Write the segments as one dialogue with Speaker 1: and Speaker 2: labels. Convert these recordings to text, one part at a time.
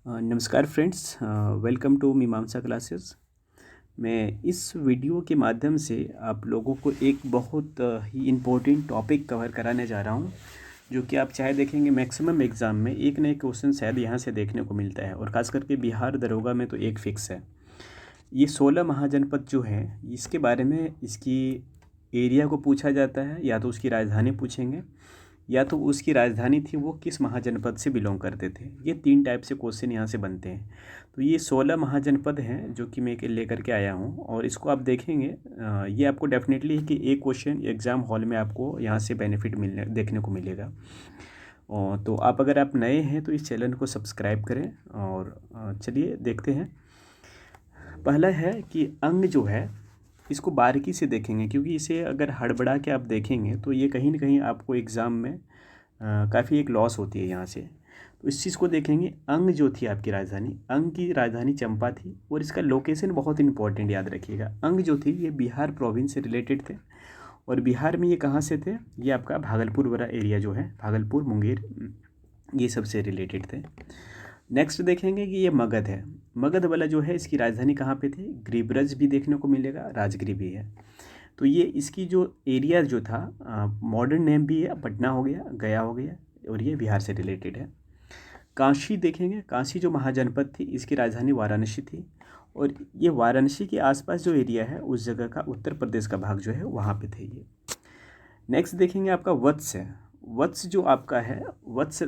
Speaker 1: नमस्कार friends, welcome to मीमांसा classes. मैं इस वीडियो के माध्यम से आप लोगों को एक बहुत ही इम्पोर्टेंट टॉपिक कवर कराने जा रहा हूं, जो कि आप चाहे देखेंगे मैक्सिमम एग्ज़ाम में एक न एक क्वेश्चन शायद यहां से देखने को मिलता है, और ख़ास करके बिहार दरोगा में तो एक फिक्स है। ये 16 महाजनपद जो हैं, इसके बारे में इसकी एरिया को पूछा जाता है, या तो उसकी राजधानी पूछेंगे, या तो उसकी राजधानी थी वो किस महाजनपद से बिलोंग करते थे। ये 3 टाइप से क्वेश्चन यहाँ से बनते हैं। तो ये 16 महाजनपद हैं जो कि मैं लेकर के आया हूँ, और इसको आप देखेंगे, ये आपको डेफिनेटली कि एक क्वेश्चन एग्ज़ाम हॉल में आपको यहाँ से बेनिफिट मिलने देखने को मिलेगा। और तो अगर आप नए हैं तो इस चैनल को सब्सक्राइब करें, और चलिए देखते हैं। पहला है कि अंग जो है इसको बारीकी से देखेंगे, क्योंकि इसे अगर हड़बड़ा के आप देखेंगे तो ये कहीं ना कहीं आपको एग्ज़ाम में काफ़ी एक लॉस होती है यहाँ से। तो इस चीज़ को देखेंगे। अंग जो थी आपकी राजधानी, अंग की राजधानी चंपा थी, और इसका लोकेशन बहुत इंपॉर्टेंट याद रखिएगा। अंग जो थी ये बिहार प्रोविंस से रिलेटेड थे, और बिहार में ये कहाँ से थे, ये आपका भागलपुर वाला एरिया जो है, भागलपुर मुंगेर, ये सबसे रिलेटेड थे। नेक्स्ट देखेंगे कि ये मगध है। मगध वाला जो है इसकी राजधानी कहाँ पे थी, गिरिब्रज भी देखने को मिलेगा, राजगिरी भी है। तो ये इसकी जो एरिया जो था, मॉडर्न नेम भी है, पटना हो गया, गया हो गया, और ये बिहार से रिलेटेड है। काशी देखेंगे। काशी जो महाजनपद थी इसकी राजधानी वाराणसी थी, और ये वाराणसी के आसपास जो एरिया है उस जगह का उत्तर प्रदेश का भाग जो है वहाँ पे थे ये। नेक्स्ट देखेंगे आपका वत्स है। वत्स जो आपका है, वत्स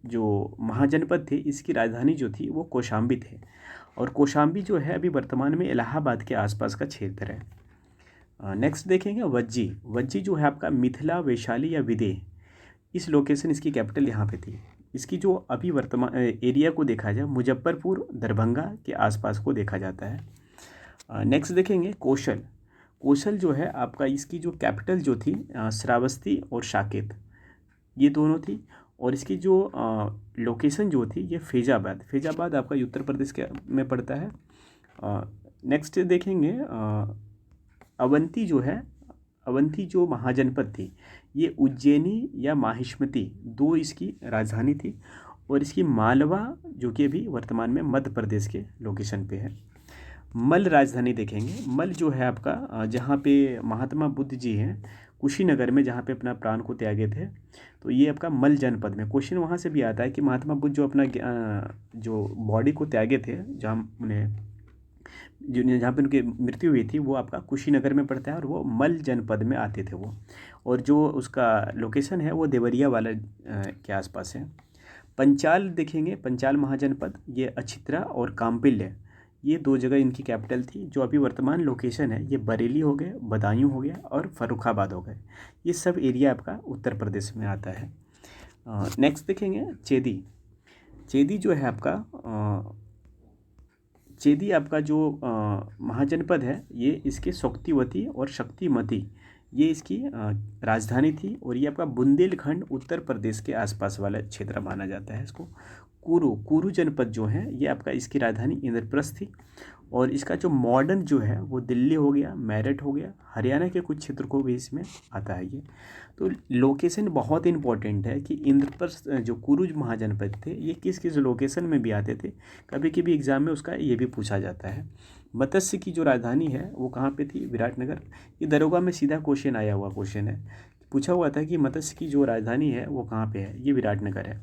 Speaker 1: जो महाजनपद थे इसकी राजधानी जो थी वो कौशाम्बी थे, और कौशाम्बी जो है अभी वर्तमान में इलाहाबाद के आसपास का क्षेत्र है। नेक्स्ट देखेंगे वज्जी। वज्जी जो है आपका मिथिला, वैशाली या विदेह, इस लोकेशन इसकी कैपिटल यहाँ पे थी। इसकी जो अभी वर्तमान एरिया को देखा जाए, मुजफ्फरपुर, दरभंगा के आसपास को देखा जाता है। नेक्स्ट देखेंगे कौशल। कौशल जो है आपका, इसकी जो कैपिटल जो थी श्रावस्ती और साकेत, ये दोनों थी, और इसकी जो लोकेशन जो थी ये फैजाबाद। फैजाबाद आपका उत्तर प्रदेश के में पड़ता है। नेक्स्ट देखेंगे अवंती जो है, अवंती जो महाजनपद थी ये उज्जैनी या माहिष्मती, दो इसकी राजधानी थी, और इसकी मालवा जो कि अभी वर्तमान में मध्य प्रदेश के लोकेशन पे है। मल राजधानी देखेंगे। मल जो है आपका, जहाँ पे महात्मा बुद्ध जी हैं, कुशीनगर में, जहाँ पे अपना प्राण को त्यागे थे, तो ये आपका मल जनपद में। क्वेश्चन वहाँ से भी आता है कि महात्मा बुद्ध जो अपना जो बॉडी को त्यागे थे, जहाँ पे उनकी मृत्यु हुई थी, वो आपका कुशीनगर में पड़ता है, और वो मल जनपद में आते थे वो, और जो उसका लोकेशन है वो देवरिया वाला के आसपास है। पंचाल देखेंगे। पंचाल महाजनपद, ये अछित्रा और काम्पिल्य, ये दो जगह इनकी कैपिटल थी। जो अभी वर्तमान लोकेशन है ये बरेली हो गए, बदायूं हो गया, और फर्रुखाबाद हो गए। ये सब एरिया आपका उत्तर प्रदेश में आता है। नेक्स्ट देखेंगे चेदी। चेदी जो है आपका, चेदी आपका जो महाजनपद है, ये इसके शक्तिवती और शक्तिमती, ये इसकी राजधानी थी, और ये आपका बुंदेलखंड उत्तर प्रदेश के आसपास वाला क्षेत्र माना जाता है इसको। कुरु जनपद जो है ये आपका, इसकी राजधानी इंद्रप्रस्थ थी, और इसका जो मॉडर्न जो है वो दिल्ली हो गया, मेरठ हो गया, हरियाणा के कुछ क्षेत्र को भी इसमें आता है ये। तो लोकेशन बहुत इंपॉर्टेंट है कि इंद्रप्रस्थ जो कुरु महाजनपद थे ये किस किस लोकेशन में भी आते थे। कभी कभी एग्जाम में उसका ये भी पूछा जाता है। मत्स्य की जो राजधानी है वो कहाँ पे थी, विराटनगर। ये दरोगा में सीधा क्वेश्चन आया हुआ क्वेश्चन है, पूछा हुआ था कि मत्स्य की जो राजधानी है वो कहाँ पे है, ये विराटनगर है।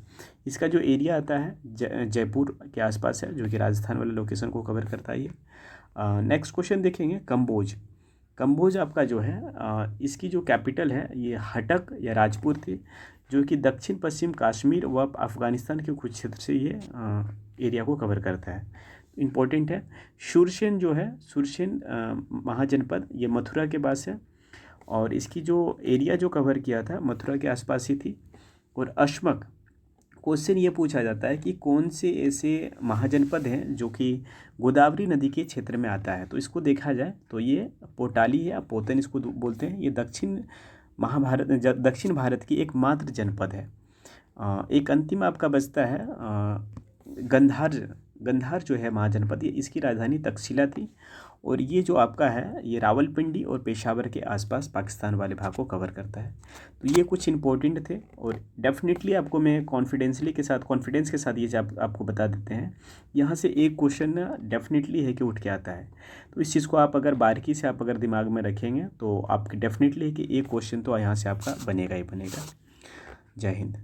Speaker 1: इसका जो एरिया आता है जयपुर के आसपास है, जो कि राजस्थान वाले लोकेशन को कवर करता है ये। नेक्स्ट क्वेश्चन देखेंगे कंबोज। कंबोज आपका जो है, इसकी जो कैपिटल है ये हटक या राजपुर थी, जो कि दक्षिण पश्चिम कश्मीर व अफ़गानिस्तान के कुछ क्षेत्र से ये एरिया को कवर करता है। इम्पोर्टेंट है। सुरसेन जो है, सुरसेन महाजनपद, ये मथुरा के पास है, और इसकी जो एरिया जो कवर किया था मथुरा के आसपास ही थी। और अश्मक, क्वेश्चन ये पूछा जाता है कि कौन से ऐसे महाजनपद हैं जो कि गोदावरी नदी के क्षेत्र में आता है। तो इसको देखा जाए तो ये पोटाली या पोतन इसको बोलते हैं। ये दक्षिण भारत की एकमात्र जनपद है। एक अंतिम आपका बचता है गंधार। गंधार जो है महाजनपद, ये इसकी राजधानी तक्षशिला थी, और ये जो आपका है ये रावलपिंडी और पेशावर के आसपास पाकिस्तान वाले भाग को कवर करता है। तो ये कुछ इंपॉर्टेंट थे और डेफिनेटली आपको मैं कॉन्फिडेंस के साथ ये आपको बता देते हैं। यहाँ से एक क्वेश्चन डेफिनेटली है कि उठ के आता है। तो इस चीज़ को आप अगर बारीकी से आप अगर दिमाग में रखेंगे तो आपकी डेफिनेटली है कि एक क्वेश्चन तो यहाँ से आपका बनेगा ही बनेगा। जय हिंद।